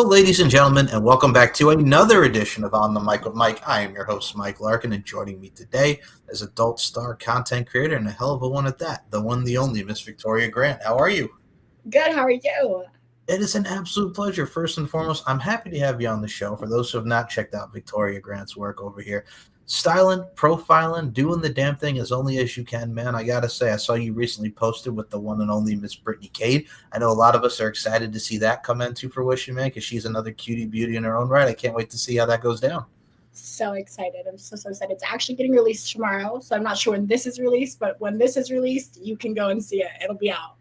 Hello, ladies and gentlemen, and welcome back to another edition of On the Mic with Mike. I am your host, Mike Larkin, and joining me today is adult star content creator and a hell of a one at that, the one, the only, Miss Victoria Grant. How are you? Good. How are you? It is an absolute pleasure. First and foremost, I'm happy to have you on the show. For those who have not checked out Victoria Grant's work over here, styling, profiling, doing the damn thing as only as you can, man. I gotta say, I saw you recently posted with the one and only Miss Brittany Cade. I know a lot of us are excited to see that come into fruition, man, because she's another cutie beauty in her own right. I can't wait to see how that goes down. So excited. I'm so excited. It's actually getting released tomorrow. So I'm not sure when this is released, but when this is released, you can go and see it. It'll be out.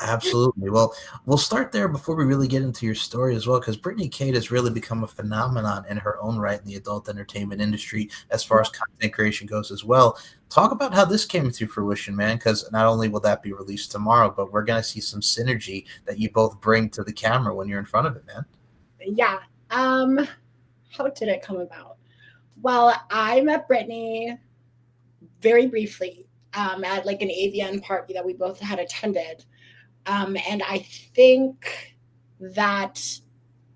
Absolutely. Well, we'll start there before we really get into your story as well, because Brittany Cade has really become a phenomenon in her own right in the adult entertainment industry as far as content creation goes as well. Talk about how this came to fruition, man, because not only will that be released tomorrow, but we're going to see some synergy that you both bring to the camera when you're in front of it, man. Yeah. How did it come about? Well, I met Brittany very briefly at like an AVN party that we both had attended. And I think that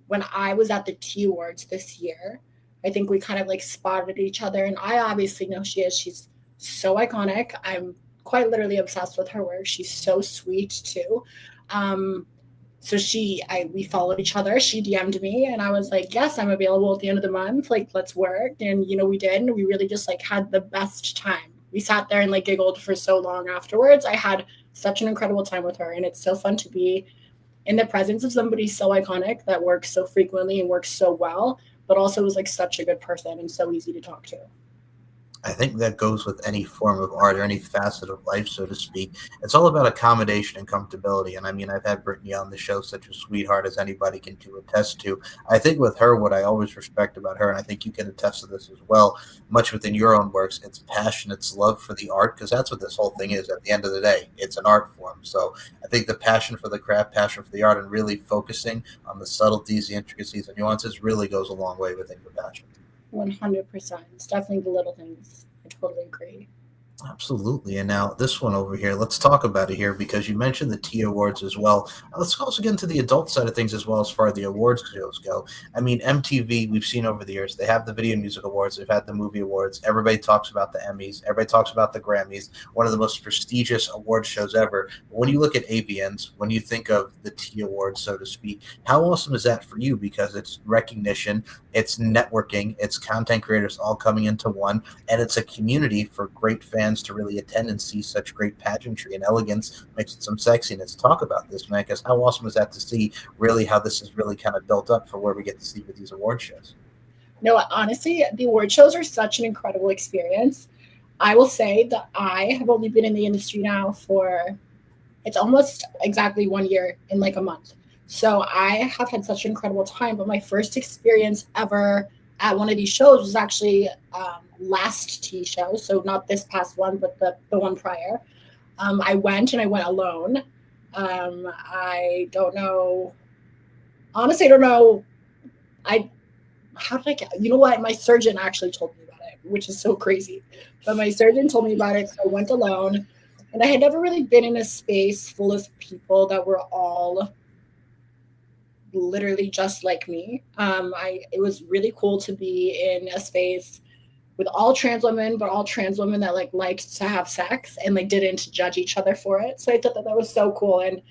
when I was at the T Awards this year, I think we kind of like spotted each other. And I obviously know she is. She's so iconic. I'm quite literally obsessed with her work. She's so sweet too. Um, so we followed each other. She DM'd me and I was like, yes, I'm available at the end of the month. Like, let's work. And, we did. And we really just like had the best time. We sat there and like giggled for so long afterwards. I had such an incredible time with her. And it's so fun to be in the presence of somebody so iconic that works so frequently and works so well, but also is like such a good person and so easy to talk to. I think that goes with any form of art or any facet of life, so to speak. It's all about accommodation and comfortability. And I mean, I've had Brittany on the show, such a sweetheart as anybody can to attest to. I think with her, what I always respect about her, and I think you can attest to this as well, much within your own works, it's passion, it's love for the art, because that's what this whole thing is. At the end of the day, it's an art form. So I think the passion for the craft, passion for the art, and really focusing on the subtleties, the intricacies, and nuances really goes a long way within your passion. 100%. It's definitely the little things. I totally agree. Absolutely. And now this one over here, let's talk about it here because you mentioned the T Awards as well. Let's also get into the adult side of things as well as far as the awards shows go. I mean, MTV, we've seen over the years, they have the Video Music Awards, they've had the Movie Awards. Everybody talks about the Emmys, everybody talks about the Grammys, one of the most prestigious award shows ever. But when you look at AVNs, when you think of the T Awards, so to speak, how awesome is that for you? Because it's recognition, it's networking, it's content creators all coming into one, and it's a community for great fans to really attend and see such great pageantry and elegance mixed with some sexiness. Talk about this, man, because how awesome is that to see really how this is really kind of built up for where we get to see with these award shows? No, honestly, the award shows are such an incredible experience. I will say that I have only been in the industry now for it's almost exactly 1 year in like a month. So I have had such an incredible time. But my first experience ever at one of these shows was actually last T show. So not this past one, but the one prior. I went and I went alone. I don't know. Honestly, I don't know. I how did I get? You know what? My surgeon actually told me about it, which is so crazy. But my surgeon told me about it, so I went alone. And I had never really been in a space full of people that were all literally just like me. It was really cool to be in a space with all trans women, but all trans women that like liked to have sex and like didn't judge each other for it. So I thought that that was so cool. And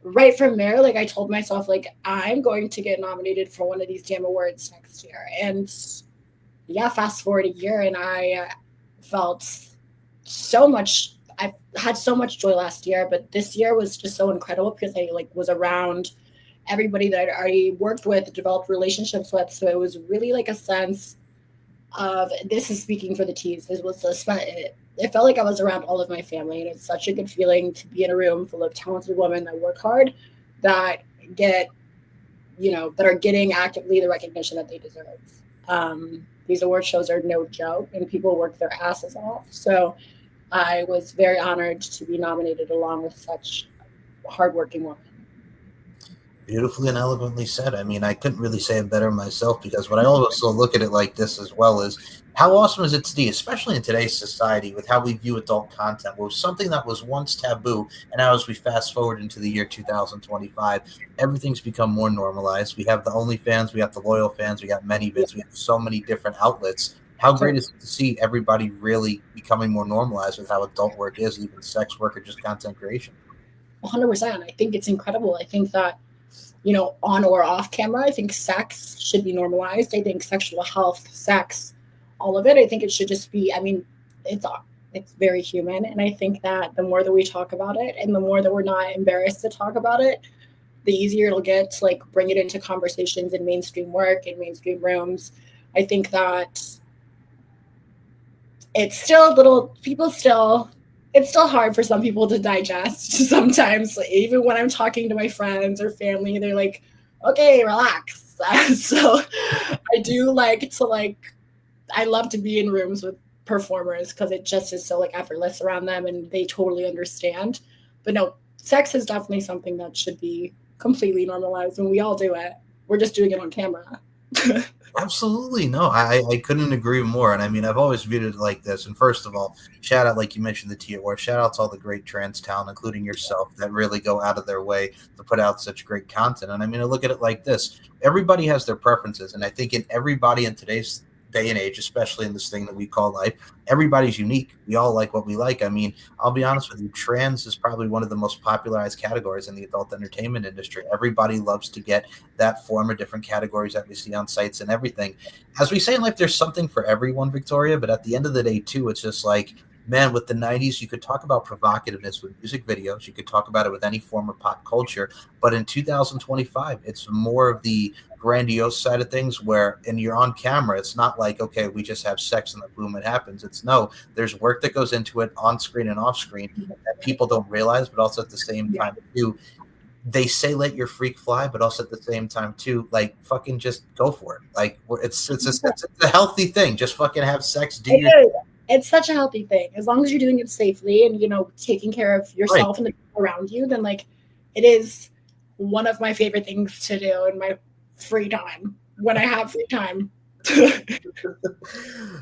right from there, like I told myself, like I'm going to get nominated for one of these damn awards next year. And yeah, fast forward a year, and I felt so much. I had so much joy last year, but this year was just so incredible because I like was around everybody that I'd already worked with, developed relationships with. So it was really like a sense of this is speaking for the teens. This was it felt like I was around all of my family, and it's such a good feeling to be in a room full of talented women that work hard, that get that are getting actively the recognition that they deserve. These award shows are no joke, and people work their asses off. So I was very honored to be nominated along with such hardworking women. Beautifully and eloquently said. I mean, I couldn't really say it better myself because what I also look at it like this as well is how awesome is it to see, especially in today's society with how we view adult content, was something that was once taboo. And now, as we fast forward into the year 2025, everything's become more normalized. We have the OnlyFans, we got the loyal fans, we got Yeah, ManyVids, we have so many different outlets. How great totally. is it to see everybody really becoming more normalized with how adult work is, even sex work or just content creation? 100%. I think it's incredible. I think that, you know, on or off camera, I think sex should be normalized. I think sexual health, sex, all of it, I think it should just be, I mean, it's it's very human. And I think that the more that we talk about it and the more that we're not embarrassed to talk about it, the easier it'll get to like bring it into conversations in mainstream work, in mainstream rooms. I think that it's still a little people still it's still hard for some people to digest sometimes. Like, even when I'm talking to my friends or family, they're like, okay, relax. So I do like to like I love to be in rooms with performers because it just is so like effortless around them and they totally understand. But no, sex is definitely something that should be completely normalized and we all do it. We're just doing it on camera. Absolutely. No, I couldn't agree more. And I mean, I've always viewed it like this. And first of all, shout out, like you mentioned, the T Award. Shout out to all the great trans talent, including yourself, that really go out of their way to put out such great content. And I mean, I look at it like this: everybody has their preferences. And I think in everybody in today's day and age, especially in this thing that we call life, everybody's unique. We all like what we like. I mean, I'll be honest with you, trans is probably one of the most popularized categories in the adult entertainment industry. Everybody loves to get that form of different categories that we see on sites and everything. As we say in life, there's something for everyone, Victoria, but at the end of the day, too, it's just like, man, with the 90s, you could talk about provocativeness with music videos. You could talk about it with any form of pop culture. But in 2025, it's more of the grandiose side of things where, and you're on camera, it's not like, okay, we just have sex and then boom, it happens. It's no, there's work that goes into it on screen and off screen that people don't realize, but also at the same Yeah. time, too, they say let your freak fly, but also at the same time too, like fucking just go for it. Like it's a healthy thing. Just fucking have sex, do It your is. It's such a healthy thing. As long as you're doing it safely and, you know, taking care of right. yourself and the people around you, then like it is one of my favorite things to do in my free time when I have free time.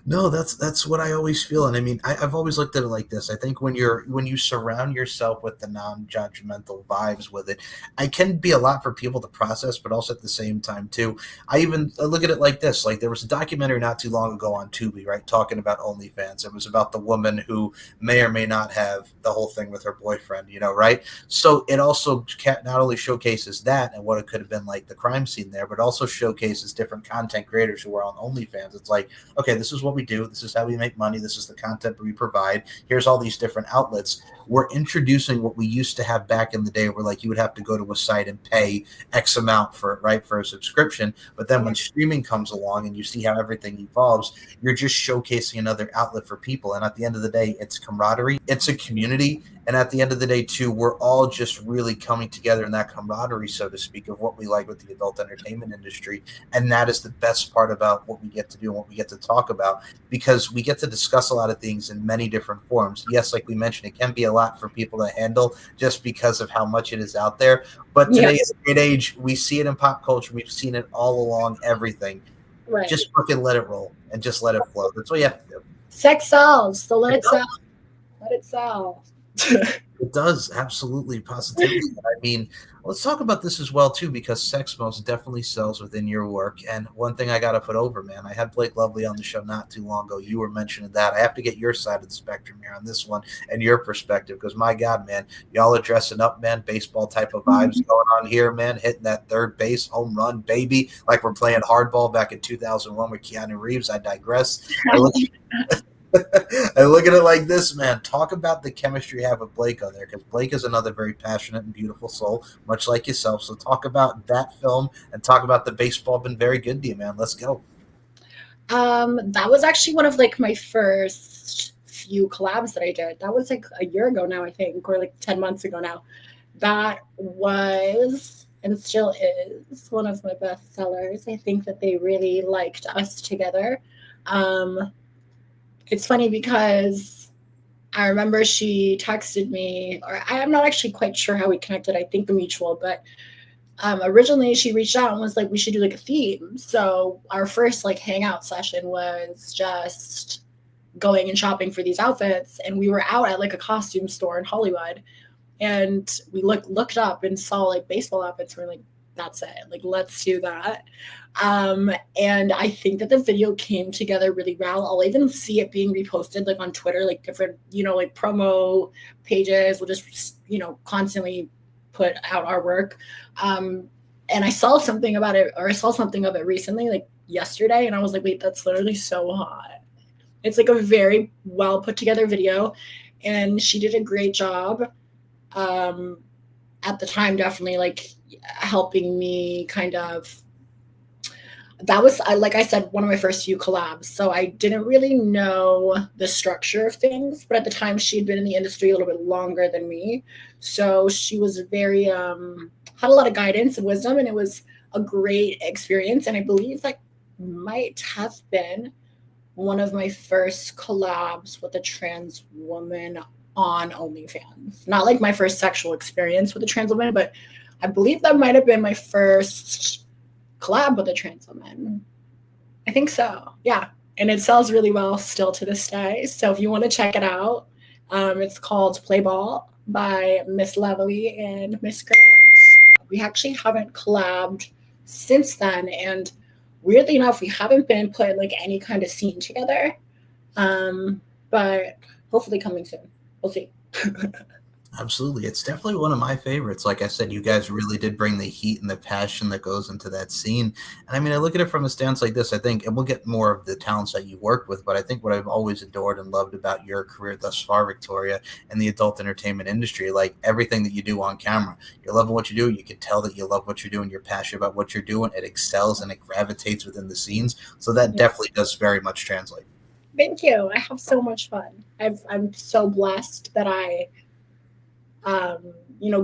No, that's what I always feel, and I mean, I've always looked at it like this. I think when you surround yourself with the non-judgmental vibes with it, I can be a lot for people to process, but also at the same time too. I look at it like this: like there was a documentary not too long ago on Tubi, right, talking about OnlyFans. It was about the woman who may or may not have the whole thing with her boyfriend, right? So it also not only showcases that and what it could have been like the crime scene there, but also showcases different content creators who are on OnlyFans. It's like, okay, this is what we do. This is how we make money. This is the content we provide. Here's all these different outlets. We're introducing what we used to have back in the day where like you would have to go to a site and pay X amount for right for a subscription. But then when streaming comes along and you see how everything evolves, you're just showcasing another outlet for people. And at the end of the day, it's camaraderie, it's a community. And at the end of the day, too, we're all just really coming together in that camaraderie, so to speak, of what we like with the adult entertainment industry. And that is the best part about what we get to do and what we get to talk about, because we get to discuss a lot of things in many different forms. Yes, like we mentioned, it can be a lot for people to handle just because of how much it is out there. But Yeah, today's age, we see it in pop culture. We've seen it all along everything. right. Just fucking let it roll and just let it flow. That's what you have to do. Sex sells, so let It it sell. Let it sell. It does, absolutely, positively. I mean, let's talk about this as well too, because sex most definitely sells within your work. And one thing I got to put over, man, I had Blake Lovely on the show not too long ago. You were mentioning that. I have to get your side of the spectrum here on this one and your perspective, because my God, man, y'all are dressing up, man. Baseball type of vibes going on here, man. Hitting that third base home run, baby, like we're playing hardball back in 2001 with Keanu Reeves. I digress. I look I look at it like this, man. Talk about the chemistry you have with Blake on there, because Blake is another very passionate and beautiful soul, much like yourself. So talk about that film and talk about the baseball. Been very good to you, man. Let's go. That was actually one of like my first few collabs that I did. That was like a year ago now, I think, or like 10 months ago now. That was and still is one of my best sellers. I think that they really liked us together. Um, it's funny because I remember she texted me, or I'm not actually quite sure how we connected. I think the mutual, but Originally she reached out and was like, we should do like a theme. So our first like hangout session was just going and shopping for these outfits. And we were out at like a costume store in Hollywood, and we looked up and saw like baseball outfits. We're like, that's it. Like, let's do that. And I think that the video came together really well. I'll even see it being reposted like on Twitter, like different, like promo pages will just, constantly put out our work. And I saw something about it, or I saw something of it recently, like yesterday, and I was like, wait, that's literally so hot. It's like a very well put together video, and she did a great job. At the time, definitely like helping me kind of, that was, like I said, one of my first few collabs. So I didn't really know the structure of things, but at the time she had been in the industry a little bit longer than me. So she was very, had a lot of guidance and wisdom, and it was a great experience. And I believe that might have been one of my first collabs with a trans woman on OnlyFans. Not like my first sexual experience with a trans woman, but I believe that might have been my first collab with a trans woman. I think so. Yeah. And it sells really well still to this day. So if you want to check it out, it's called Play Ball by Miss Lovely and Miss Grant. We actually haven't collabed since then. And weirdly enough, we haven't been put in like any kind of scene together. But hopefully coming soon. We'll see. Absolutely. It's definitely one of my favorites. Like I said, you guys really did bring the heat and the passion that goes into that scene. And I mean, I look at it from a stance like this, I think, and we'll get more of the talents that you worked with, but I think what I've always adored and loved about your career thus far, Victoria, in the adult entertainment industry, like everything that you do on camera, you're loving what you do. You can tell that you love what you're doing. You're passionate about what you're doing. It excels and it gravitates within the scenes. So that definitely does very much translate. Thank you. I have so much fun. I'm so blessed that I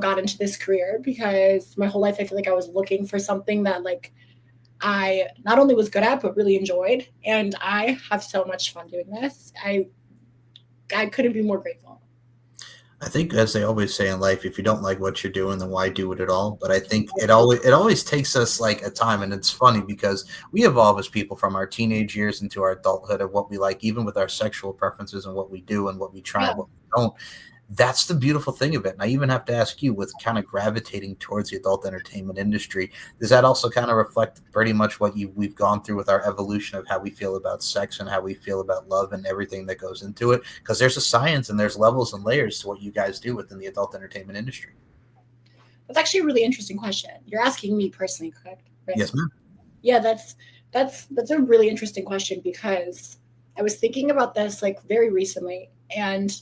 got into this career, because my whole life I feel like I was looking for something that like I not only was good at but really enjoyed, and I have so much fun doing this. I couldn't be more grateful. I think, as they always say in life, if you don't like what you're doing, then why do it at all? But I think it always takes us like a time, and it's funny because we evolve as people from our teenage years into our adulthood of what we like, even with our sexual preferences and what we do and what we try and what we don't. That's the beautiful thing of it. And I even have to ask you, with kind of gravitating towards the adult entertainment industry, does that also kind of reflect pretty much what we've gone through with our evolution of how we feel about sex and how we feel about love and everything that goes into it? Because there's a science and there's levels and layers to what you guys do within the adult entertainment industry. That's actually a really interesting question. You're asking me personally, correct? Right? Yes, ma'am. Yeah, that's a really interesting question, because I was thinking about this like very recently, and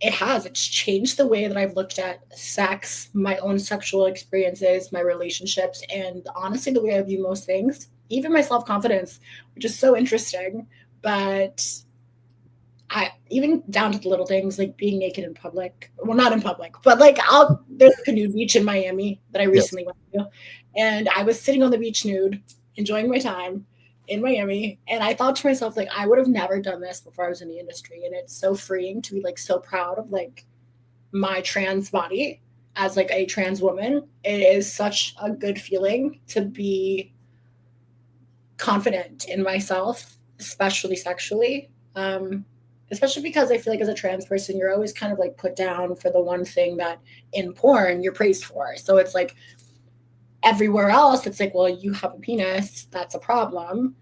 it's changed the way that I've looked at sex, my own sexual experiences, my relationships, and honestly, the way I view most things, even my self-confidence, which is so interesting. But I even down to the little things like being naked in public. Well, not in public, but like there's a nude beach in Miami that I recently went to, and I was sitting on the beach nude, enjoying my time in Miami, and I thought to myself, like, I would have never done this before I was in the industry. And it's so freeing to be like so proud of like my trans body as like a trans woman. It is such a good feeling to be confident in myself, especially sexually. Especially because I feel like as a trans person, you're always kind of like put down for the one thing that in porn you're praised for. So it's like everywhere else, it's like, well, you have a penis, that's a problem.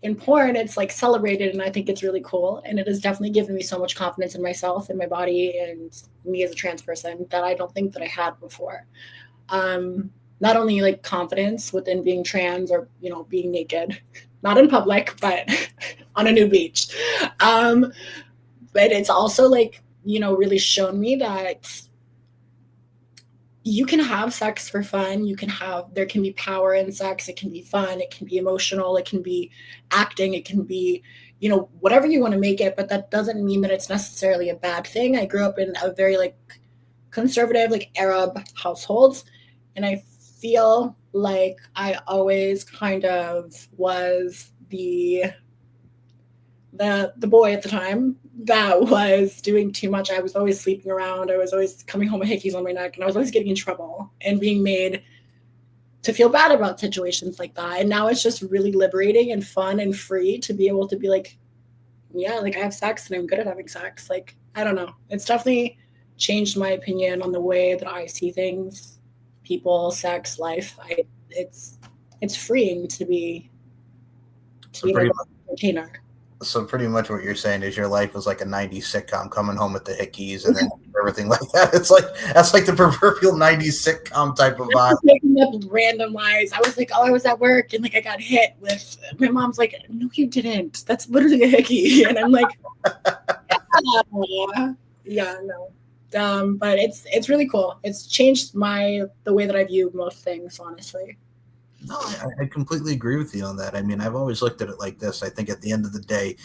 In porn, it's like celebrated, and I think it's really cool. And it has definitely given me so much confidence in myself and my body and me as a trans person that I don't think that I had before. Not only like confidence within being trans or, being naked, not in public, but on a nude beach. But it's also like, really shown me that you can have sex for fun. There can be power in sex. It can be fun. It can be emotional. It can be acting. It can be, whatever you want to make it, but that doesn't mean that it's necessarily a bad thing. I grew up in a very like conservative, like Arab household, and I feel like I always kind of was the boy at the time that was doing too much. I was always sleeping around. I was always coming home with hickeys on my neck, and I was always getting in trouble and being made to feel bad about situations like that. And now it's just really liberating and fun and free to be able to be like, yeah, like I have sex and I'm good at having sex. Like, I don't know. It's definitely changed my opinion on the way that I see things, people, sex, life. It's freeing to be So an pretty entertainer. So pretty much what you're saying is your life was like a 90s sitcom, coming home with the hickeys and then everything like that. It's like, that's like the proverbial 90s sitcom type of vibe. Making up random lies. I was like, oh, I was at work and like I got hit with, my mom's like, no, you didn't. That's literally a hickey. And I'm like, yeah, no. But it's really cool. It's changed the way that I view most things, honestly. No, I completely agree with you on that. I mean, I've always looked at it like this. I think at the end of the day,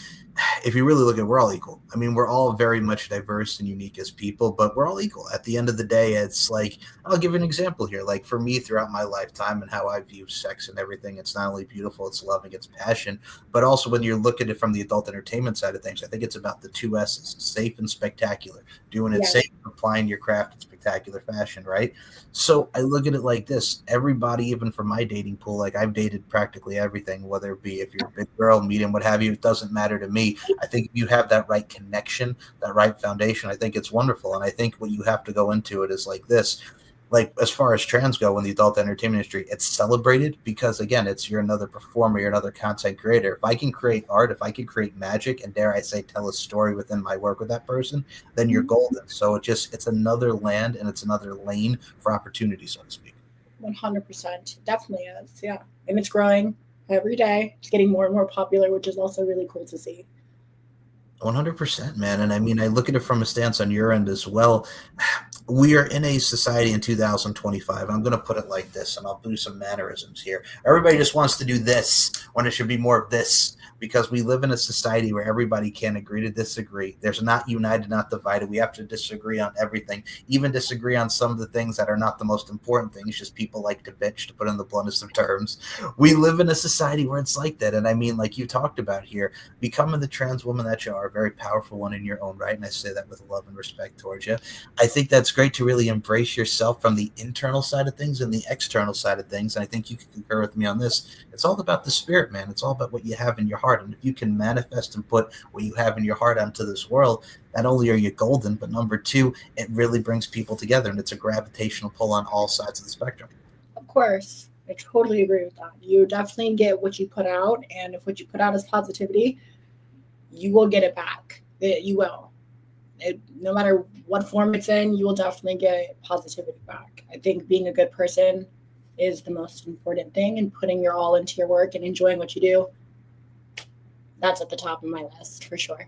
if you really look at it, we're all equal. I mean, we're all very much diverse and unique as people, but we're all equal. At the end of the day, it's like, I'll give an example here. Like for me throughout my lifetime and how I view sex and everything, it's not only beautiful, it's loving, it's passion, but also when you look at it from the adult entertainment side of things, I think it's about the 2 S's, safe and spectacular. Doing it safe, applying your craft in spectacular fashion, right? So I look at it like this. Everybody, even from my dating pool, like I've dated practically everything, whether it be if you're a big girl, medium, what have you, it doesn't matter to me. I think if you have that right connection, that right foundation, I think it's wonderful. And I think what you have to go into it is like this. Like as far as trans go in the adult entertainment industry, it's celebrated because again, you're another performer, you're another content creator. If I can create art, if I can create magic, and dare I say, tell a story within my work with that person, then you're golden. So it's another land and it's another lane for opportunity, so to speak. 100%, definitely is, yeah, and it's growing every day. It's getting more and more popular, which is also really cool to see. 100%, man. And I mean, I look at it from a stance on your end as well. We are in a society in 2025. I'm going to put it like this, and I'll do some mannerisms here. Everybody just wants to do this when it should be more of this, because we live in a society where everybody can agree to disagree. There's not united, not divided. We have to disagree on everything, even disagree on some of the things that are not the most important things. Just people like to bitch, to put in the bluntest of terms. We live in a society where it's like that. And I mean, like you talked about here, becoming the trans woman that you are, a very powerful one in your own right. And I say that with love and respect towards you. I think that's great to really embrace yourself from the internal side of things and the external side of things. And I think you can concur with me on this. It's all about the spirit, man. It's all about what you have in your heart. And if you can manifest and put what you have in your heart onto this world, not only are you golden, but number 2, it really brings people together, and it's a gravitational pull on all sides of the spectrum. Of course. I totally agree with that. You definitely get what you put out, and if what you put out is positivity, you will get it back. You will. No matter what form it's in, you will definitely get positivity back. I think being a good person is the most important thing, and putting your all into your work and enjoying what you do, that's at the top of my list for sure.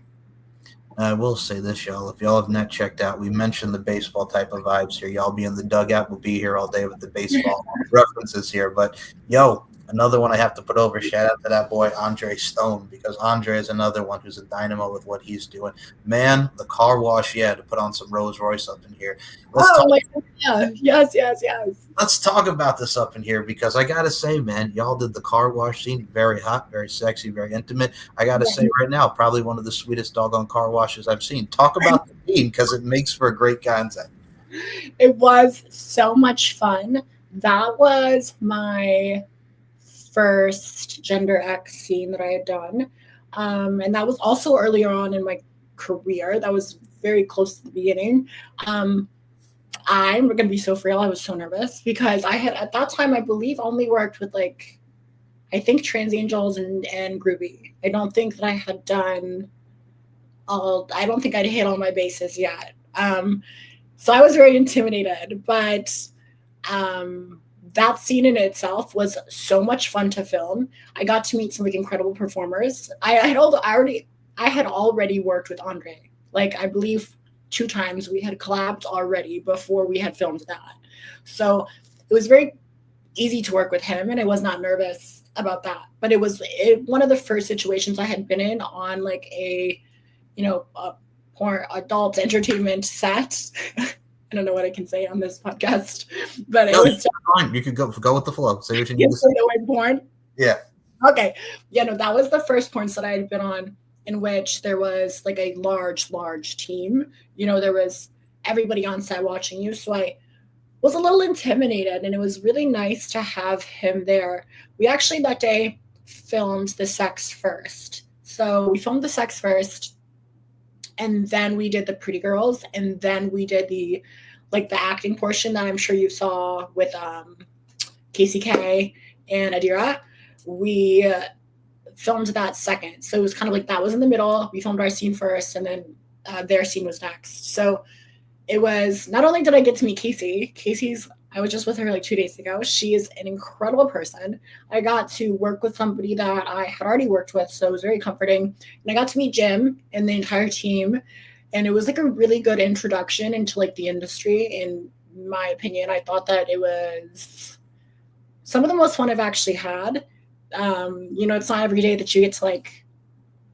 I will say this, y'all. If y'all have not checked out, we mentioned the baseball type of vibes here. Y'all be in the dugout. We'll be here all day with the baseball references here. But, yo, another one I have to put over. Shout out to that boy, Andre Stone, because Andre is another one who's a dynamo with what he's doing. Man, the car wash, to put on some Rolls Royce up in here. Yes. Let's talk about this up in here, because I got to say, man, y'all did the car wash scene. Very hot, very sexy, very intimate. I got to say right now, probably one of the sweetest doggone car washes I've seen. Talk about the scene, because it makes for a great content. It was so much fun. That was my first Gender X scene that I had done. And that was also earlier on in my career. That was very close to the beginning. I'm going to be so real. I was so nervous because I had, at that time, I believe only worked with I think Trans Angels and Groovy. I don't think that I had done I don't think I'd hit all my bases yet. So I was very intimidated, but that scene in itself was so much fun to film. I got to meet some incredible performers. I had already worked with Andre. I believe 2 times we had collabed already before we had filmed that. So it was very easy to work with him, and I was not nervous about that. But it was one of the first situations I had been in on a porn adult entertainment set. I don't know what I can say on this podcast, but it was fine. You could go with the flow. Say what you need to say. The word porn. Yeah. Okay. That was the first porn set I had been on, in which there was a large team. There was everybody on set watching you. So was a little intimidated, and it was really nice to have him there. We actually that day filmed the sex first. So we filmed the sex first, and then we did the pretty girls, and then we did the acting portion that I'm sure you saw with Casey K and Adira. We filmed that second. So it was kind of like that was in the middle. We filmed our scene first, and then their scene was next. So it was, not only did I get to meet Casey's, I was just with her like 2 days ago. She is an incredible person. I got to work with somebody that I had already worked with, so it was very comforting. And I got to meet Jim and the entire team. And it was like a really good introduction into like the industry. In my opinion, I thought that it was some of the most fun I've actually had. It's not every day that you get to like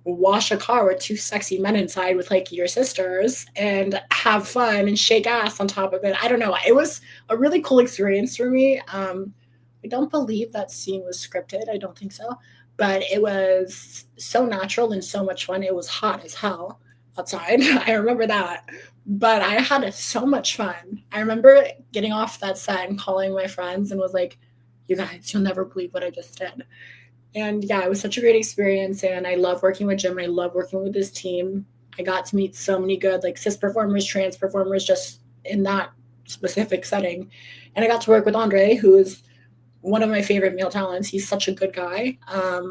wash a car with two sexy men inside with like your sisters and have fun and shake ass on top of it. I don't know. It was a really cool experience for me. I don't believe that scene was scripted. I don't think so. But it was so natural and so much fun. It was hot as hell outside. I remember that. But I had so much fun. I remember getting off that set and calling my friends and was like, you guys, you'll never believe what I just did. And yeah, it was such a great experience. And I love working with Jim. And I love working with his team. I got to meet so many good like cis performers, trans performers, just in that specific setting. And I got to work with Andre, who is one of my favorite male talents. He's such a good guy. I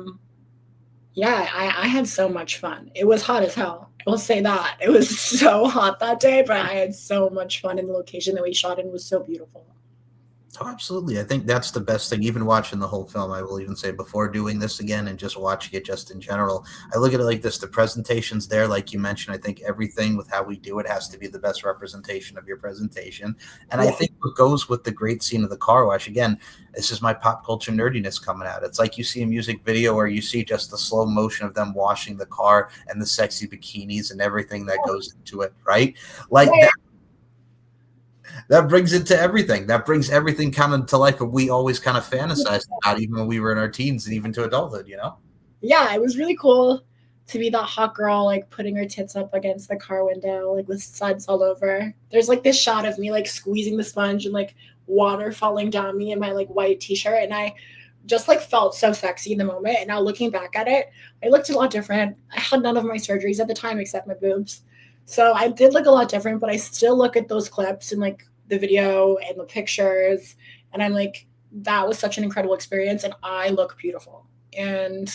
had so much fun. It was hot as hell. I will say that. It was so hot that day, but I had so much fun in the location that we shot in was so beautiful. Oh, absolutely. I think that's the best thing. Even watching the whole film, I will even say before doing this again and just watching it just in general, I look at it like this. The presentation's there, like you mentioned. I think everything with how we do it has to be the best representation of your presentation. And I think what goes with the great scene of the car wash, again, this is my pop culture nerdiness coming out. It's like you see a music video where you see just the slow motion of them washing the car and the sexy bikinis and everything that goes into it, right? Like that brings it to everything. That brings everything kind of to life that we always kind of fantasized about, even when we were in our teens and even to adulthood, Yeah, it was really cool to be that hot girl, like putting her tits up against the car window, like with suds all over. There's like this shot of me like squeezing the sponge and like water falling down me in my like white t-shirt. And I just like felt so sexy in the moment. And now looking back at it, I looked a lot different. I had none of my surgeries at the time except my boobs. So I did look a lot different, but I still look at those clips and like the video and the pictures. And I'm like, that was such an incredible experience. And I look beautiful. And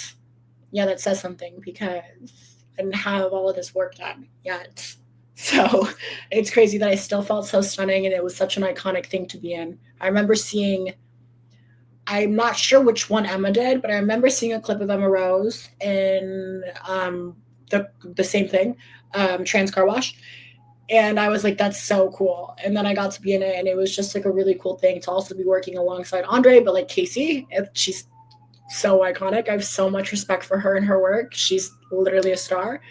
yeah, that says something because I didn't have all of this work done yet. So it's crazy that I still felt so stunning. And it was such an iconic thing to be in. I remember seeing, I'm not sure which one Emma did, but I remember seeing a clip of Emma Rose in the same thing, Trans Car Wash. And I was like, that's so cool. And then I got to be in it, and it was just like a really cool thing to also be working alongside Andre, but like Casey, she's so iconic. I have so much respect for her and her work. She's literally a star.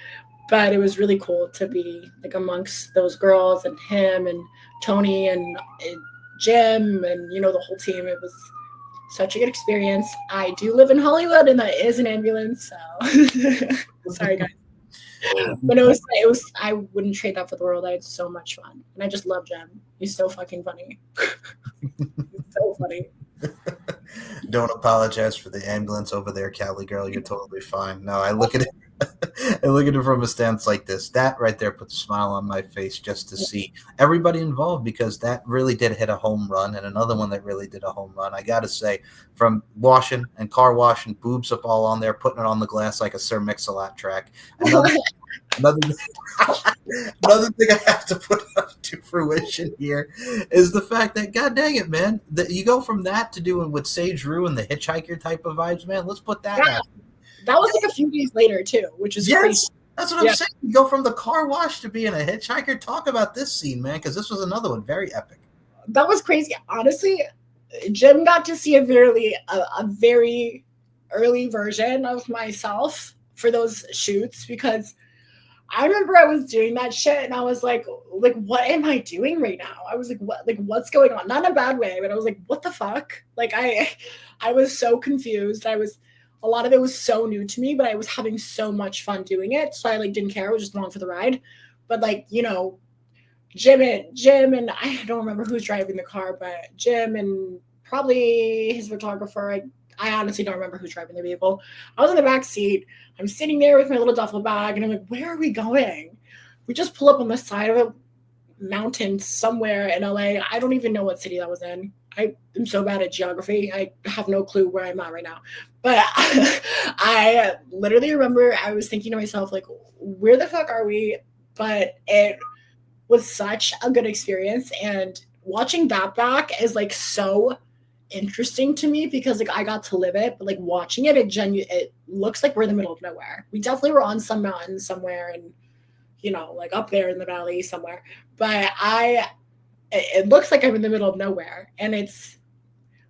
But it was really cool to be like amongst those girls and him and Tony and Jim and, the whole team. It was such a good experience. I do live in Hollywood, and that is an ambulance. So sorry, guys. But it was, I wouldn't trade that for the world. I had so much fun. And I just love Jem. He's so fucking funny. He's so funny. Don't apologize for the ambulance over there, Cali girl. You're totally fine. No, I look at it. I look at it from a stance like this. That right there puts a smile on my face just to see everybody involved, because that really did hit a home run. And another one that really did a home run, I got to say, from washing and car washing, boobs up all on there, putting it on the glass like a Sir Mix-a-Lot track. Another thing I have to put to fruition here is the fact that, god dang it, man, that you go from that to doing with Sage Rue and the Hitchhiker type of vibes, man. Let's put that out. That was like a few days later too, which is crazy. That's what I'm saying. You go from the car wash to being a hitchhiker. Talk about this scene, man, because this was another one, very epic. That was crazy. Honestly, Jim got to see a very early version of myself for those shoots, because I remember I was doing that shit and I was like, what am I doing right now? I was like, what's going on? Not in a bad way, but I was like, what the fuck? Like I was so confused. A lot of it was so new to me, but I was having so much fun doing it. So I didn't care. I was just along for the ride. But Jim and I don't remember who's driving the car, but Jim and probably his photographer. I honestly don't remember who's driving the vehicle. I was in the back seat. I'm sitting there with my little duffel bag, and I'm like, "Where are we going?" We just pull up on the side of a mountain somewhere in LA. I don't even know what city that was in. I am so bad at geography. I have no clue where I'm at right now. But I literally remember I was thinking to myself, like, where the fuck are we? But it was such a good experience. And watching that back is like so interesting to me because like I got to live it, but like watching it, it looks like we're in the middle of nowhere. We definitely were on some mountain somewhere and like up there in the valley somewhere. But it looks like I'm in the middle of nowhere. And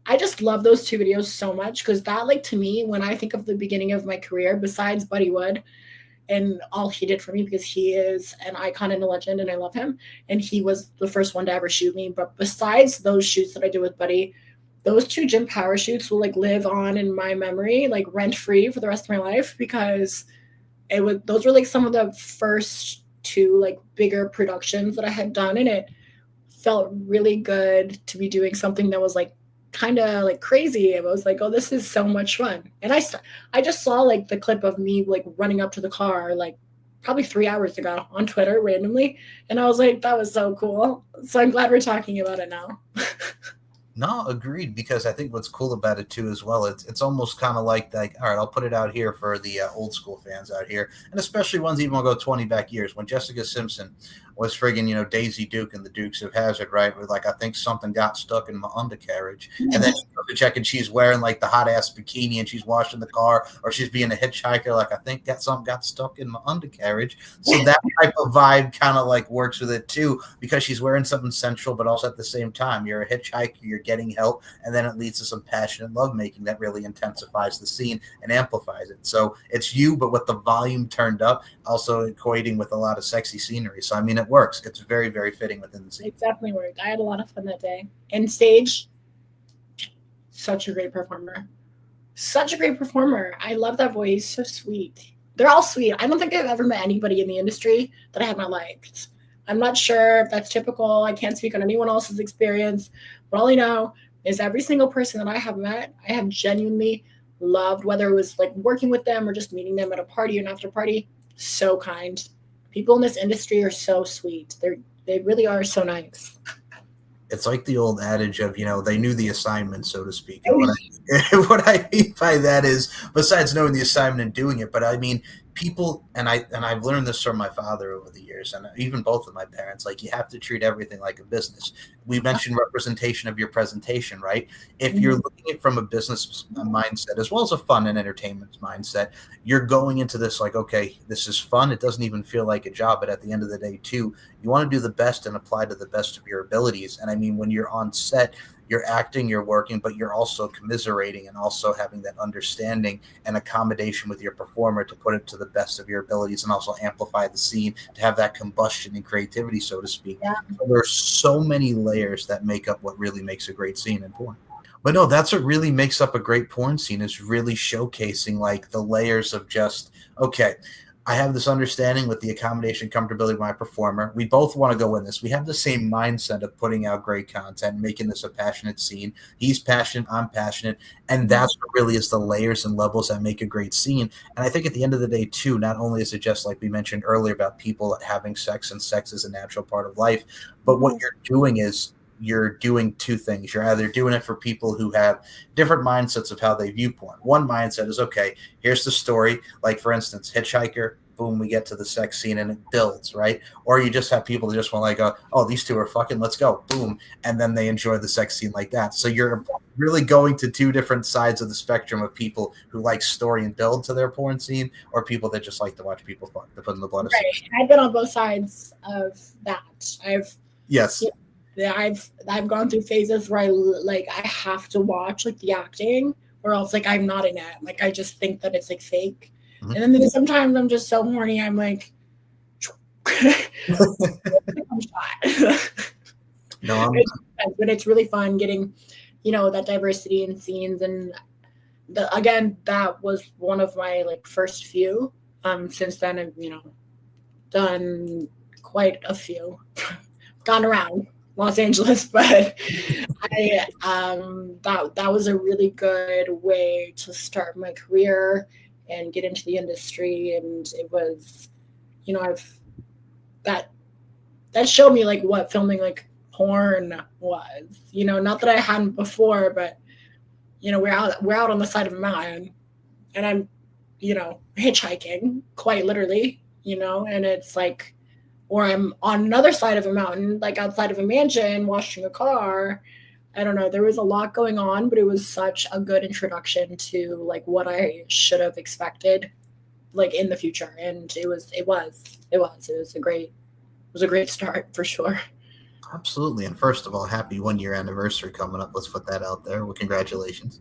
I just love those two videos so much because that, like, to me, when I think of the beginning of my career, besides Buddy Wood and all he did for me, because he is an icon and a legend and I love him. And he was the first one to ever shoot me. But besides those shoots that I did with Buddy, those two Jim Power shoots will like live on in my memory, like rent free for the rest of my life, because those were like some of the first two like bigger productions that I had done, and it felt really good to be doing something that was like kind of like crazy. I was like, oh, this is so much fun. And I just saw like the clip of me like running up to the car like probably 3 hours ago on Twitter randomly, and I was like, that was so cool. So I'm glad we're talking about it now. No, agreed. Because I think what's cool about it too, as well, it's almost kind of like all right, I'll put it out here for the old school fans out here, and especially ones even will go 20 back years when Jessica Simpson was friggin' Daisy Duke and the Dukes of Hazzard, right? With like, I think something got stuck in my undercarriage, and then she goes to check and she's wearing like the hot ass bikini and she's washing the car, or she's being a hitchhiker, like, I think something got stuck in my undercarriage. So that type of vibe kind of like works with it too, because she's wearing something sensual, but also at the same time, you're a hitchhiker, you're getting help, and then it leads to some passionate lovemaking that really intensifies the scene and amplifies it. So it's you, but with the volume turned up, also equating with a lot of sexy scenery. So I mean, it works. It's very, very fitting within the scene. It definitely worked. I had a lot of fun that day. And Sage, such a great performer. Such a great performer. I love that voice. So sweet. They're all sweet. I don't think I've ever met anybody in the industry that I have not liked. I'm not sure if that's typical. I can't speak on anyone else's experience. But all I know is every single person that I have met, I have genuinely loved, whether it was like working with them or just meeting them at a party or an after party. So kind. People in this industry are so sweet. They really are so nice. It's like the old adage of, they knew the assignment, so to speak. And what I mean by that is, besides knowing the assignment and doing it, but I mean, people, and I've learned this from my father over the years, and even both of my parents, like, you have to treat everything like a business. We mentioned representation of your presentation, right? If you're looking at it from a business mindset as well as a fun and entertainment mindset, you're going into this like, okay, this is fun. It doesn't even feel like a job, but at the end of the day too, you want to do the best and apply to the best of your abilities. And I mean, when you're on set, you're acting, you're working, but you're also commiserating and also having that understanding and accommodation with your performer to put it to the best of your abilities and also amplify the scene to have that combustion and creativity, so to speak. Yeah. So there's so many layers that make up what really makes a great scene in porn. But no, that's what really makes up a great porn scene, is really showcasing like the layers of just, okay, I have this understanding with the accommodation, comfortability of my performer. We both want to go in this. We have the same mindset of putting out great content, making this a passionate scene. He's passionate, I'm passionate. And that's what really is the layers and levels that make a great scene. And I think at the end of the day, too, not only is it just like we mentioned earlier about people having sex, and sex is a natural part of life, but what you're doing is you're doing two things. You're either doing it for people who have different mindsets of how they view porn. One mindset is, okay, here's the story. Like, for instance, Hitchhiker, boom, we get to the sex scene and it builds, right? Or you just have people that just want to like, oh, these two are fucking, let's go, boom. And then they enjoy the sex scene like that. So you're really going to two different sides of the spectrum of people who like story and build to their porn scene, or people that just like to watch people fuck, to put in the blood. Right. I've been on both sides of that. Yes. I've gone through phases where I have to watch like the acting, or else like I'm not in it. Like I just think that it's like fake. Mm-hmm. And then sometimes I'm just so horny. I'm like, I'm shot. No, but it's really fun getting, that diversity in scenes. And again, that was one of my like first few. Since then, I've done quite a few. gone around Los Angeles, but that was a really good way to start my career and get into the industry. And it was, I've that that showed me like what filming like porn was. Not that I hadn't before, but we're out on the side of a mountain, and I'm hitchhiking quite literally, and it's like, or I'm on another side of a mountain, like outside of a mansion, washing a car. I don't know. There was a lot going on, but it was such a good introduction to like what I should have expected, like in the future. And it was a great start for sure. Absolutely. And first of all, happy 1 year anniversary coming up. Let's put that out there. Well, congratulations.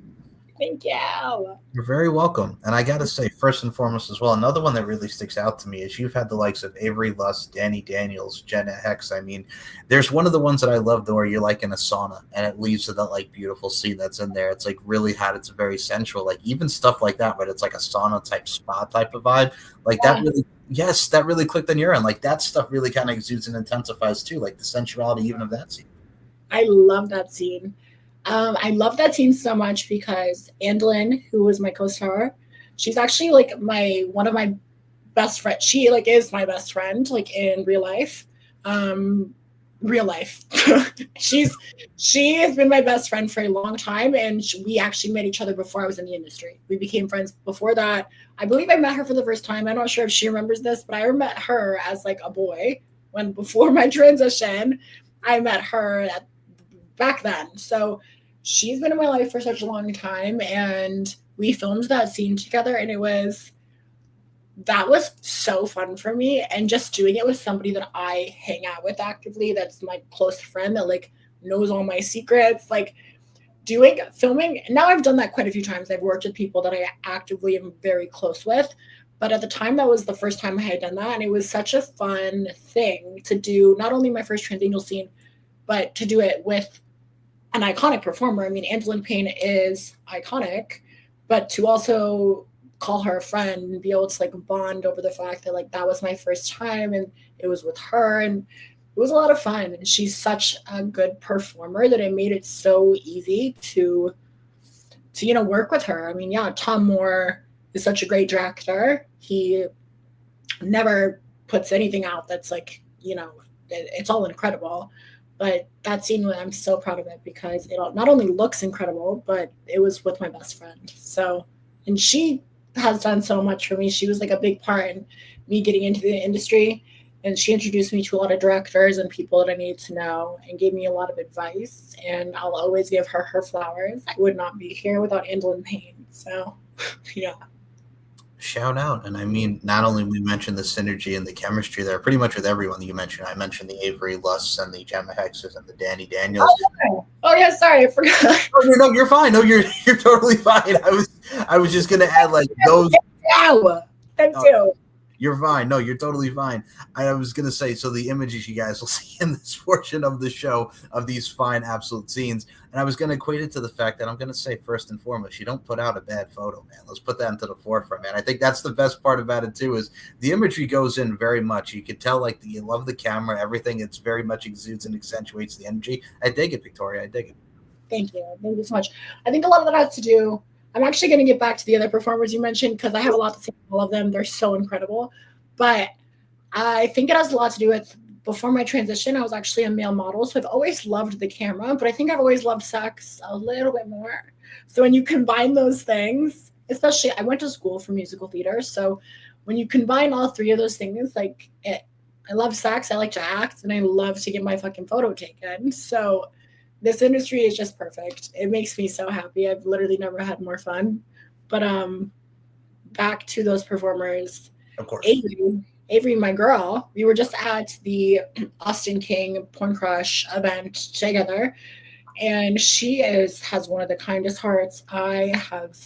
Thank you. You're very welcome. And I got to say, first and foremost as well, another one that really sticks out to me is you've had the likes of Avery Lust, Danny Daniels, Jenna Hex. I mean, there's one of the ones that I love though, where you're like in a sauna and it leads to that like beautiful scene that's in there. It's like really had it's very sensual, like even stuff like that, but it's like a sauna type spa type of vibe. Like that really, yes, that really clicked on your end. Like that stuff really kind of exudes and intensifies too, like the sensuality even of that scene. I love that scene. I love that scene so much because Andlin, who was my co-star, she's actually like one of my best friends. She like is my best friend, like in real life. Real life. she has been my best friend for a long time, and we actually met each other before I was in the industry. We became friends before that. I believe I met her for the first time. I'm not sure if she remembers this, but I met her as like a boy before my transition. I met her back then. So she's been in my life for such a long time, and we filmed that scene together, and that was so fun for me. And just doing it with somebody that I hang out with actively, that's my close friend that like knows all my secrets, like filming. Now I've done that quite a few times. I've worked with people that I actively am very close with. But at the time, that was the first time I had done that. And it was such a fun thing to do, not only my first trans angel scene, but to do it with an iconic performer. I mean, Angeline Payne is iconic, but to also call her a friend and be able to like bond over the fact that like that was my first time and it was with her, and it was a lot of fun. And she's such a good performer that it made it so easy to work with her. I mean, yeah, Tom Moore is such a great director. He never puts anything out that's like, it's all incredible. But that scene, I'm so proud of it because it not only looks incredible, but it was with my best friend. So, and she has done so much for me. She was like a big part in me getting into the industry, and she introduced me to a lot of directors and people that I needed to know and gave me a lot of advice. And I'll always give her her flowers. I would not be here without Angeline Payne. So, yeah. Shout out. And I mean, not only we mentioned the synergy and the chemistry there, pretty much with everyone that you mentioned. I mentioned the Avery Lusts and the Gemma Hexes and the Danny Daniels. Oh yeah, sorry, I forgot. No, you're fine. No, you're totally fine. I was just gonna add like those. Them too. You're fine. No, you're totally fine. I was going to say, so the images you guys will see in this portion of the show of these fine, absolute scenes. And I was going to equate it to the fact that I'm going to say, first and foremost, you don't put out a bad photo, man. Let's put that into the forefront, man. I think that's the best part about it, too, is the imagery goes in very much. You could tell, like, you love the camera, everything. It's very much exudes and accentuates the energy. I dig it, Victoria. I dig it. Thank you. Thank you so much. I think a lot of that has to do, I'm actually going to get back to the other performers you mentioned because I have a lot to say about all of them. They're so incredible. But I think it has a lot to do with, before my transition, I was actually a male model. So I've always loved the camera, but I think I've always loved sex a little bit more. So when you combine those things, especially I went to school for musical theater. So when you combine all three of those things, like I love sex, I like to act, and I love to get my fucking photo taken. So this industry is just perfect. It makes me so happy. I've literally never had more fun. But back to those performers. Of course. Avery, my girl, we were just at the Austin King Porn Crush event together, and she has one of the kindest hearts I have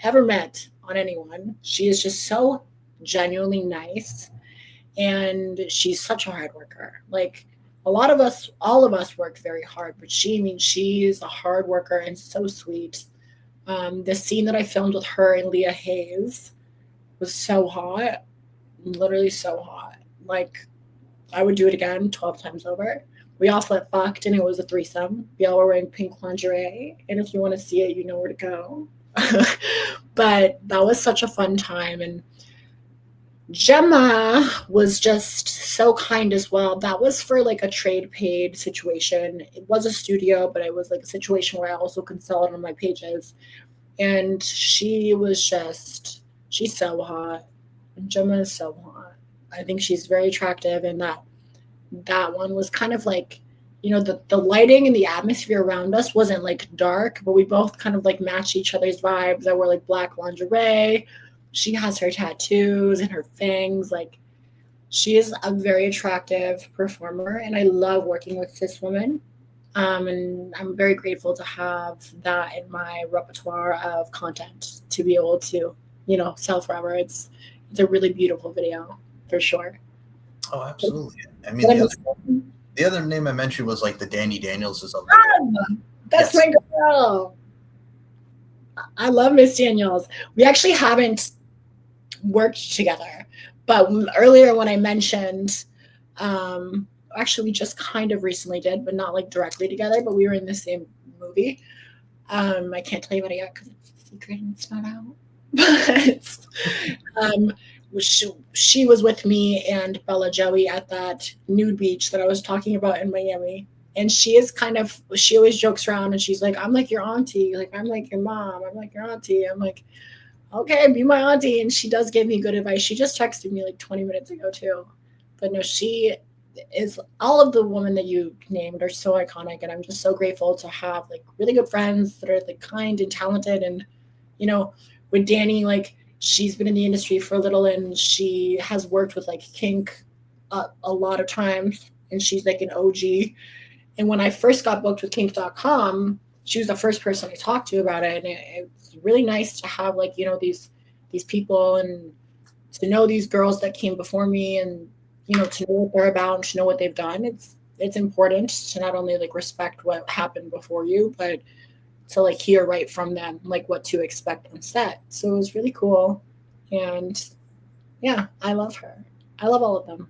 ever met on anyone. She is just so genuinely nice, and she's such a hard worker. Like all of us work very hard, but she's a hard worker and so sweet. The scene that I filmed with her and Leah Hayes was so hot, literally so hot. Like I would do it again 12 times over. We all flip fucked, and it was a threesome. We all were wearing pink lingerie, and if you want to see it, you know where to go. But that was such a fun time, and Gemma was just so kind as well. That was for like a trade paid situation. It was a studio, but it was like a situation where I also could sell it on my pages. And she was just, she's so hot. Gemma is so hot. I think she's very attractive, and that one was kind of like, the lighting and the atmosphere around us wasn't like dark, but we both kind of like matched each other's vibes. I wore like black lingerie. She has her tattoos and her fangs. Like, she is a very attractive performer, and I love working with cis women. And I'm very grateful to have that in my repertoire of content to be able to, sell forever. It's a really beautiful video for sure. Oh, absolutely. I mean, the other name I mentioned was like the Danny Daniels is of the That's my girl. I love Miss Daniels. We actually haven't worked together, but earlier when I mentioned, actually we just kind of recently did, but not like directly together, but we were in the same movie. I can't tell you about it yet because it's a secret and it's not out. But she was with me and Bella Joey at that nude beach that I was talking about in Miami. And she always jokes around and she's like, I'm like your auntie. Like, I'm like your mom. I'm like your auntie. I'm like, okay, be my auntie. And she does give me good advice. She just texted me like 20 minutes ago too. But no, she is, all of the women that you named are so iconic. And I'm just so grateful to have like really good friends that are like kind and talented. And, with Danny, like, she's been in the industry for a little and she has worked with like Kink a lot of times. And she's like an OG. And when I first got booked with kink.com, she was the first person I talked to about it. And it's really nice to have like, these people and to know these girls that came before me and, to know what they're about and to know what they've done. It's important to not only like respect what happened before you, but to like hear right from them, like what to expect on set. So it was really cool. And yeah, I love her. I love all of them.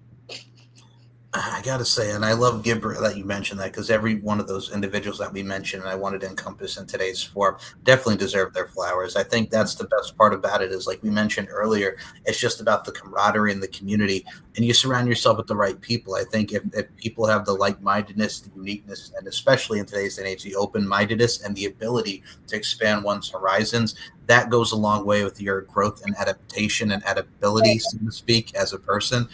I gotta say, and I love Gibber that you mentioned that, because every one of those individuals that we mentioned and I wanted to encompass in today's forum definitely deserve their flowers. I think that's the best part about it, is like we mentioned earlier, it's just about the camaraderie and the community, and you surround yourself with the right people. I think if people have the like-mindedness, the uniqueness, and especially in today's day and age, the open-mindedness and the ability to expand one's horizons, that goes a long way with your growth and adaptation and adaptability, so to speak, as a person.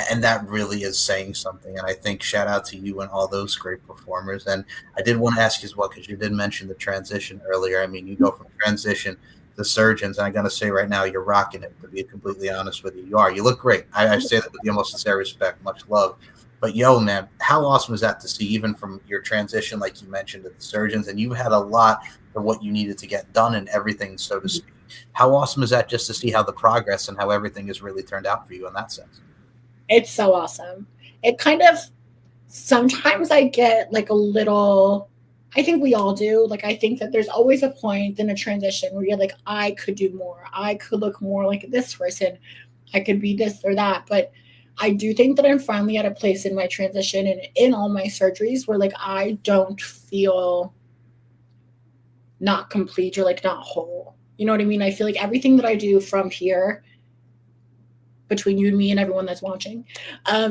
And that really is saying something. And I think shout out to you and all those great performers. And I did want to ask you as well, because you did mention the transition earlier. I mean, you go from transition to surgeons, and I got to say right now, you're rocking it, to be completely honest with you. You are. You look great. I say that with the most sincere respect. Much love. But yo, man, how awesome is that to see, even from your transition, like you mentioned, to the surgeons, and you had a lot for what you needed to get done and everything, so to speak. How awesome is that, just to see how the progress and how everything has really turned out for you in that sense? It's so awesome. It kind of, sometimes I get like a little, I think we all do. Like, I think that there's always a point in a transition where you're like, I could do more. I could look more like this person. I could be this or that. But I do think that I'm finally at a place in my transition and in all my surgeries where like I don't feel not complete or like not whole. You know what I mean? I feel like everything that I do from here, between you and me and everyone that's watching,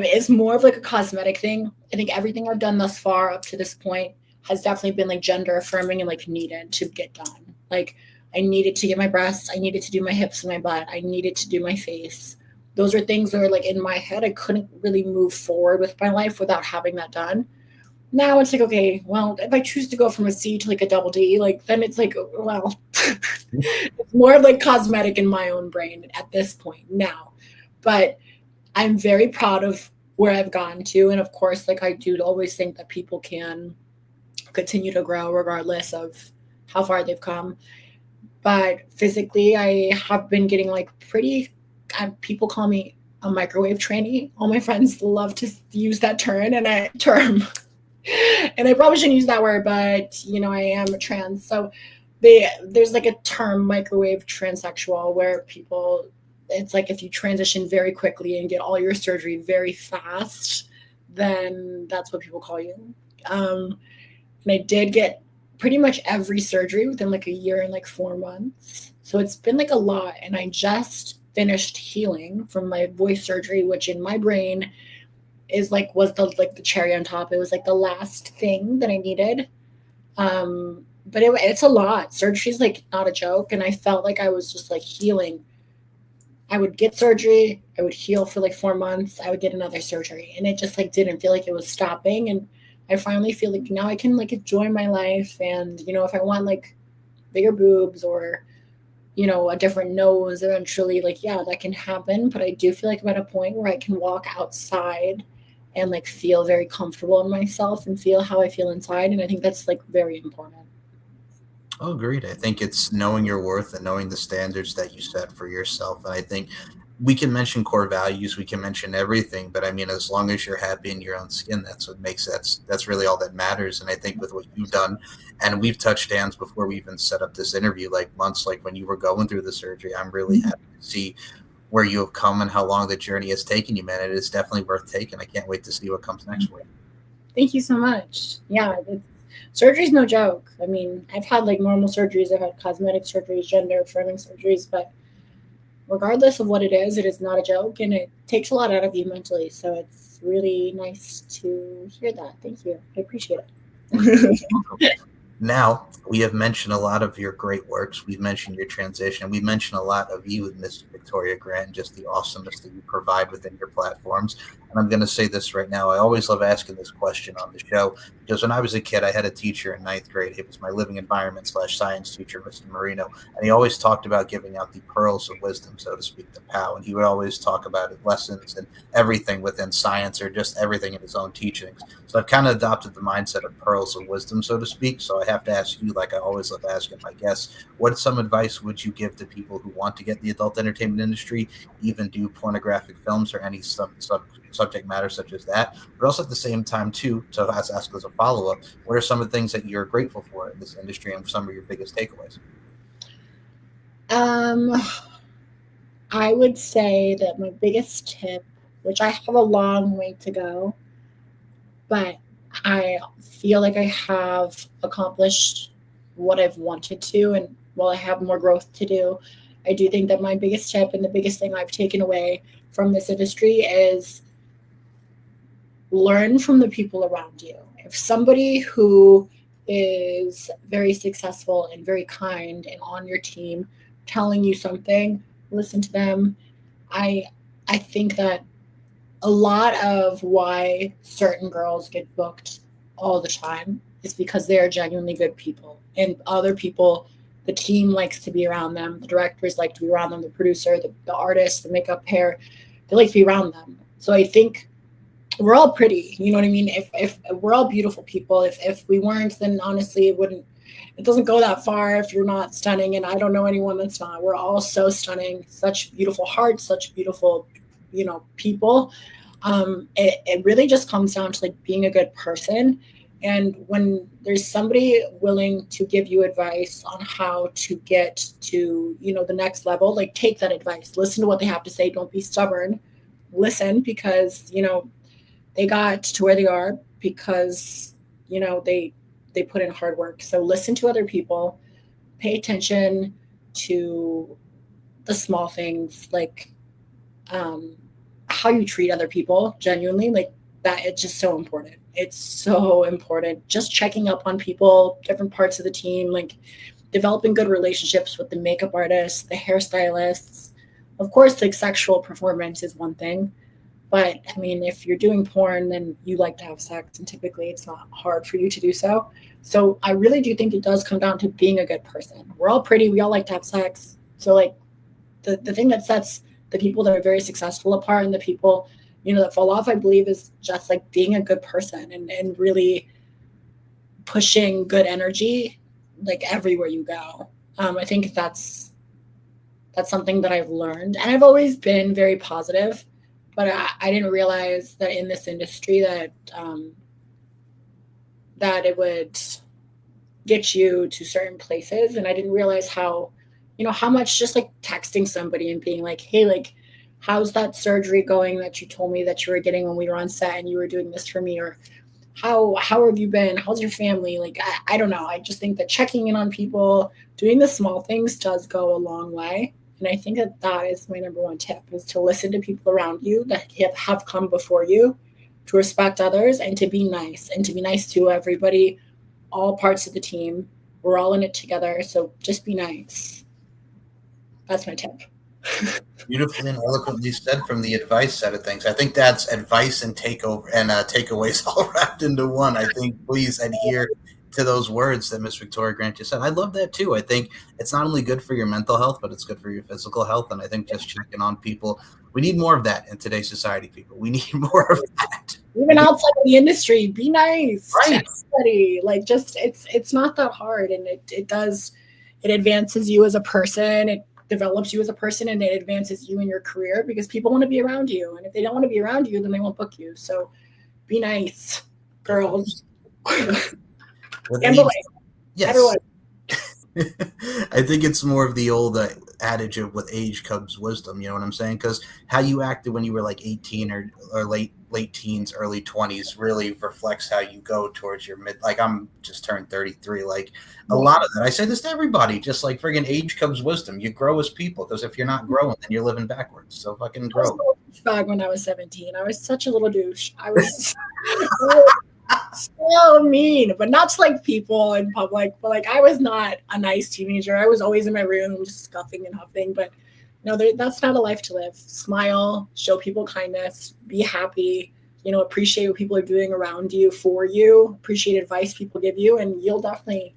is more of like a cosmetic thing. I think everything I've done thus far up to this point has definitely been like gender affirming and like needed to get done. Like, I needed to get my breasts, I needed to do my hips and my butt, I needed to do my face. Those are things that are like in my head. I couldn't really move forward with my life without having that done. Now it's like, okay, well, if I choose to go from a C to like a double D, like then it's like, well, it's more of like cosmetic in my own brain at this point now. But I'm very proud of where I've gotten to. And of course, like, I do always think that people can continue to grow regardless of how far they've come. But physically, I have been getting like pretty, people call me a microwave trainee. All my friends love to use that term and I probably shouldn't use that word, but I am a trans. So there's like a term, microwave transsexual, where people, it's like if you transition very quickly and get all your surgery very fast, then that's what people call you. And I did get pretty much every surgery within like a year and like 4 months. So it's been like a lot. And I just finished healing from my voice surgery, which in my brain was the cherry on top. It was like the last thing that I needed. But it's a lot. Surgery's like not a joke. And I felt like I was just like healing. I would get surgery, I would heal for like 4 months, I would get another surgery. And it just like didn't feel like it was stopping. And I finally feel like now I can like enjoy my life. And, if I want like bigger boobs or, a different nose eventually, like, yeah, that can happen. But I do feel like I'm at a point where I can walk outside and like feel very comfortable in myself and feel how I feel inside. And I think that's like very important. Oh, agreed. I think it's knowing your worth and knowing the standards that you set for yourself. And I think we can mention core values, we can mention everything, but I mean, as long as you're happy in your own skin, that's what makes that's really all that matters. And I think with what you've done, and we've touched hands before we even set up this interview, like months, like when you were going through the surgery, I'm really happy to see where you have come and how long the journey has taken you, man. It is definitely worth taking. I can't wait to see what comes next for you. Thank you so much. Yeah, surgery's no joke. I mean, I've had like normal surgeries, I've had cosmetic surgeries, gender affirming surgeries, but regardless of what it is not a joke, and it takes a lot out of you mentally. So it's really nice to hear that. Thank you. I appreciate it. Now, we have mentioned a lot of your great works. We've mentioned your transition. We've mentioned a lot of you with Miss Victoria Grant and just the awesomeness that you provide within your platforms. And I'm going to say this right now. I always love asking this question on the show because when I was a kid, I had a teacher in ninth grade. He was my living environment / science teacher, Mr. Marino. And he always talked about giving out the pearls of wisdom, so to speak, to POW. And he would always talk about lessons and everything within science or just everything in his own teachings. So I've kind of adopted the mindset of pearls of wisdom, so to speak. So I have to ask you, like I always love asking my guests, what some advice would you give to people who want to get the adult entertainment industry, even do pornographic films or any subject matter such as that? But also at the same time, too, to ask as a follow-up, what are some of the things that you're grateful for in this industry and some of your biggest takeaways? I would say that my biggest tip, which I have a long way to go, but I feel like I have accomplished what I've wanted to. And while I have more growth to do, I do think that my biggest tip and the biggest thing I've taken away from this industry is learn from the people around you. If somebody who is very successful and very kind and on your team telling you something, listen to them. I think that a lot of why certain girls get booked all the time is because they are genuinely good people, and other people, the team likes to be around them, the directors like to be around them, the producer, the artist, the makeup, hair, they like to be around them. So I think we're all pretty, you know what I mean? If we're all beautiful people, if we weren't, then honestly it doesn't go that far if you're not stunning. And I don't know anyone that's not. We're all so stunning, such beautiful hearts, such beautiful, people. It really just comes down to like being a good person. And when there's somebody willing to give you advice on how to get to, the next level, like take that advice, listen to what they have to say. Don't be stubborn. Listen, because, they got to where they are because, they put in hard work. So listen to other people, pay attention to the small things, like how you treat other people genuinely, like that. It's just so important. It's so important. Just checking up on people, different parts of the team, like developing good relationships with the makeup artists, the hairstylists. Of course, like sexual performance is one thing, but I mean, if you're doing porn, then you like to have sex, and typically it's not hard for you to do so. So I really do think it does come down to being a good person. We're all pretty. We all like to have sex. So like the thing that sets the people that are very successful apart and the people, that fall off, I believe, is just like being a good person and really pushing good energy like everywhere you go. I think that's something that I've learned, and I've always been very positive, but I didn't realize that in this industry that that it would get you to certain places. And I didn't realize how much just like texting somebody and being like, hey, like how's that surgery going that you told me that you were getting when we were on set and you were doing this for me? Or how have you been? How's your family? Like, I don't know. I just think that checking in on people, doing the small things does go a long way. And I think that that is my number one tip, is to listen to people around you that have come before you, to respect others, and to be nice, and to be nice to everybody, all parts of the team. We're all in it together. So just be nice. That's my tip. Beautifully and eloquently said from the advice side of things. I think that's advice and takeaways all wrapped into one. I think please adhere to those words that Miss Victoria Grant just said. I love that too. I think it's not only good for your mental health, but it's good for your physical health. And I think just checking on people, we need more of that in today's society, people. We need more of that. Even outside of the industry, be nice to Right. everybody. Like, just it's not that hard, and it advances you as a person. It develops you as a person, and it advances you in your career, because people want to be around you. And if they don't want to be around you, then they won't book you. So be nice, girls. With And age- boys, yes. everyone. I think it's more of the old adage of with age comes wisdom. You know what I'm saying? Because how you acted when you were like 18 or late teens, early 20s really reflects how you go towards your mid. Like, I'm just turned 33. Like, a lot of that. I say this to everybody. Just like friggin' age comes wisdom. You grow as people, because if you're not growing, then you're living backwards. So fucking I was grow. a little douchebag when I was 17. I was such a little douche. I was so mean, but not to like people in public. But like, I was not a nice teenager. I was always in my room just scuffing and huffing. But no, that's not a life to live. Smile, show people kindness, be happy. Appreciate what people are doing around you, for you. Appreciate advice people give you, and you'll definitely,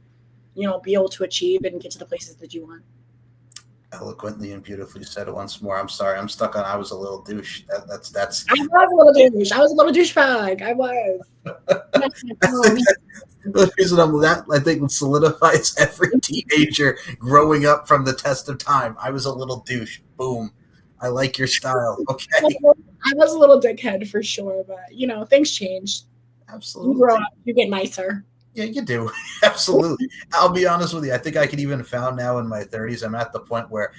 be able to achieve and get to the places that you want. Eloquently and beautifully said it once more. I'm sorry. I'm stuck on I was a little douche. That's I was a little douche. I was a little douchebag. I was. The reason I think solidifies every teenager growing up from the test of time. I was a little douche. Boom. I like your style. Okay. I was a little dickhead for sure, but things change. Absolutely. You grow up, you get nicer. Yeah, you do. Absolutely. I'll be honest with you. I think I could even found now in my 30s. I'm at the point where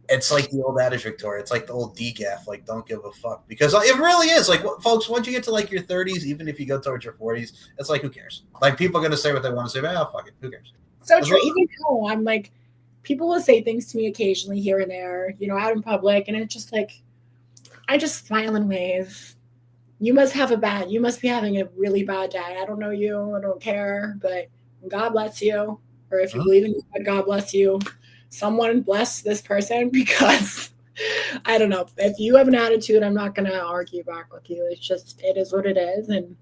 it's like the old adage, Victoria. It's like the old DGAF, like don't give a fuck. Because it really is. Like, folks, once you get to like your 30s, even if you go towards your 40s, it's like, who cares? Like, people are going to say what they want to say, but fuck it. Who cares? So true. Even now, I'm like, people will say things to me occasionally here and there, out in public. And it's just like, I just smile and wave. You must be having a really bad day. I don't know you. I don't care. But God bless you. Or if you believe in God, God bless you. Someone bless this person, because I don't know. If you have an attitude, I'm not going to argue back with you. It's just, it is what it is. And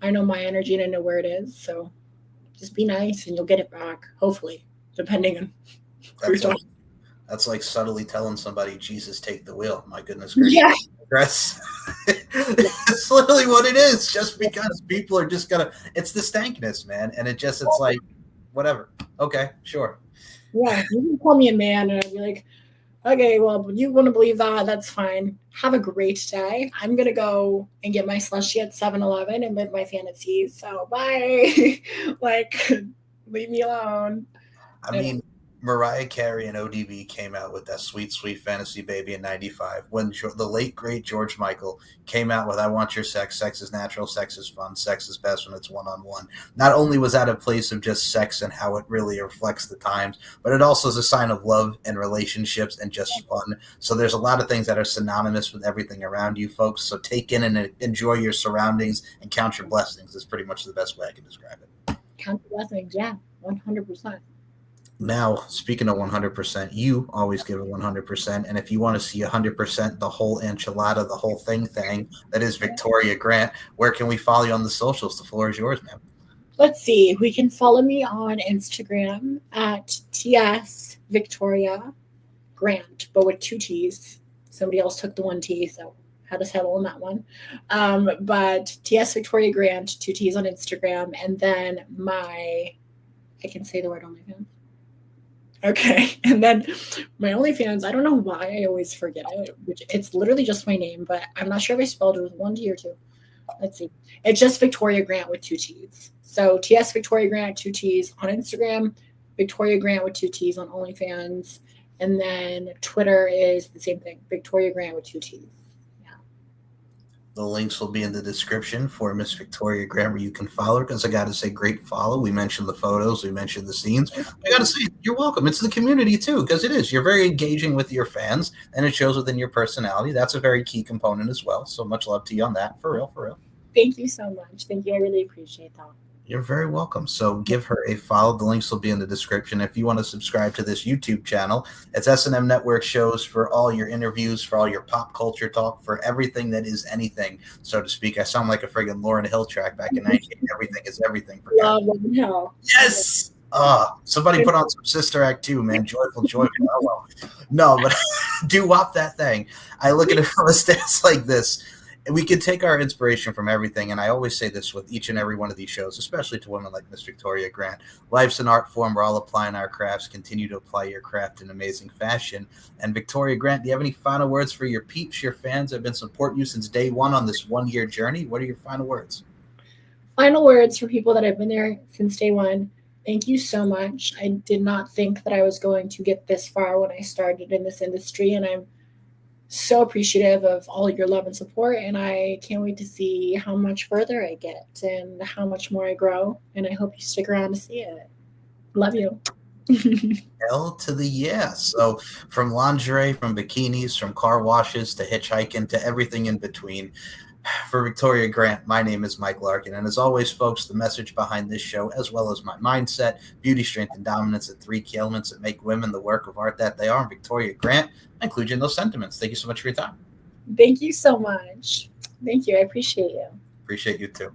I know my energy and I know where it is. So just be nice and you'll get it back. Hopefully, depending on who you're talking. That's like subtly telling somebody, Jesus, take the wheel. My goodness gracious. Yeah. It's literally what it is, just because people are just gonna, it's the stankiness, man. And it's like, whatever. Okay, sure. Yeah, you can call me a man and I'd be like, okay, well, you want to believe that, that's fine. Have a great day. I'm going to go and get my slushie at 7-Eleven and live my fantasies. So bye. Like, leave me alone. I mean, Mariah Carey and ODB came out with that Sweet, Sweet Fantasy Baby in 95. When the late, great George Michael came out with I Want Your Sex, Sex is Natural, Sex is Fun, Sex is Best when it's one-on-one. Not only was that a place of just sex and how it really reflects the times, but it also is a sign of love and relationships and just fun. So there's a lot of things that are synonymous with everything around you, folks. So take in and enjoy your surroundings and count your blessings is pretty much the best way I can describe it. Count your blessings, yeah, 100%. Now, speaking of 100%, you always give it 100%. And if you want to see 100%, the whole enchilada, the whole thing, that is Victoria Grant, where can we follow you on the socials? The floor is yours, ma'am. Let's see. We can follow me on Instagram at TS Victoria Grant, but with 2 T's. Somebody else took the 1 T, so had to settle on that one. But TS Victoria Grant, 2 T's on Instagram. And then I can say the word OnlyFans. Okay. And then my OnlyFans, I don't know why I always forget it, which it's literally just my name, but I'm not sure if I spelled it with 1 T or 2. Let's see. It's just Victoria Grant with 2 T's. So TS Victoria Grant, 2 T's on Instagram, Victoria Grant with 2 T's on OnlyFans. And then Twitter is the same thing, Victoria Grant with 2 T's. The links will be in the description for Miss Victoria Grant, where you can follow her, because I got to say, great follow. We mentioned the photos, we mentioned the scenes. I got to say, you're welcome. It's the community too, because it is. You're very engaging with your fans, and it shows within your personality. That's a very key component as well. So much love to you on that. For real, for real. Thank you so much. Thank you. I really appreciate that. You're very welcome. So give her a follow. The links will be in the description. If you want to subscribe to this YouTube channel, it's S&M Network shows for all your interviews, for all your pop culture talk, for everything that is anything, so to speak. I sound like a friggin' Lauryn Hill track back in 98. Everything is everything. For Love Lauryn Hill. Yes. Somebody put on some Sister Act 2, man. Joyful, joyful. Oh, well. No, but do wop that thing. I look at it from a stance like this. We could take our inspiration from everything, and I always say this with each and every one of these shows, especially to women like Miss Victoria Grant. Life's an art form. We're all applying our crafts. Continue to apply your craft in amazing fashion. And Victoria Grant, do you have any final words for your peeps, your fans that have been supporting you since day one on this one-year journey? What are your final words? Final words for people that have been there since day one. Thank you so much. I did not think that I was going to get this far when I started in this industry, and I'm so appreciative of all your love and support, and I can't wait to see how much further I get and how much more I grow, and I hope you stick around to see it. Love you. Hell to the yeah. So from lingerie, from bikinis, from car washes to hitchhiking to everything in between. For Victoria Grant, my name is Mike Larkin, and as always, folks, the message behind this show, as well as my mindset, beauty, strength, and dominance, are 3 key elements that make women the work of art that they are. And Victoria Grant, I include you in those sentiments. Thank you so much for your time. Thank you so much. Thank you. I appreciate you. Appreciate you too.